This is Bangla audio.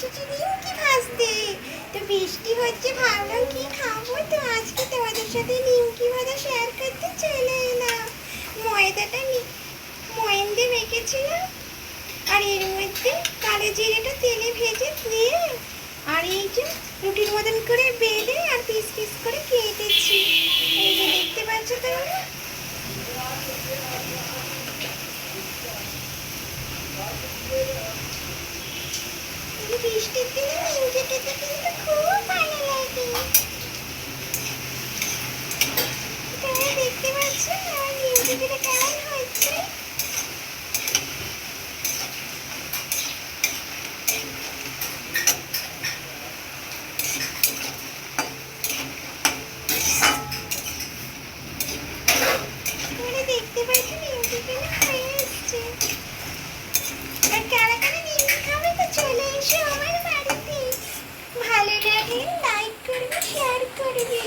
এসেছি নিমকি ভাজতে। তো বৃষ্টি হচ্ছে, ভাবলাম কি খাবো, তো আজকে তোমাদের সাথে নিমকি ভাজা শেয়ার করতে চলে এলাম। ময়দাটা ময়ান দিয়ে মেখেছিলাম, আর এর মধ্যে কালো জিরেটা তেলে ভেজে দিয়ে, আর এই যে রুটির মতন করে বেলে আর পিস পিস করে কেটেছি। এই যে দেখতে পাচ্ছ তোমরা। বৃষ্টির দিনে নিমকি খেতে কিন্তু খুব ভালো লাগে। তোমরা দেখতে পাচ্ছ আমার নিমকিগুলো কেমন হচ্ছে। তোমরা দেখতে পাচ্ছ নিমকিগুলো হয়ে এসছে। আর কারা কারা নিমকি খাবে তো চলে এসো আমার বাড়িতে। ভালো লাগলে লাইক করবে, শেয়ার করবে।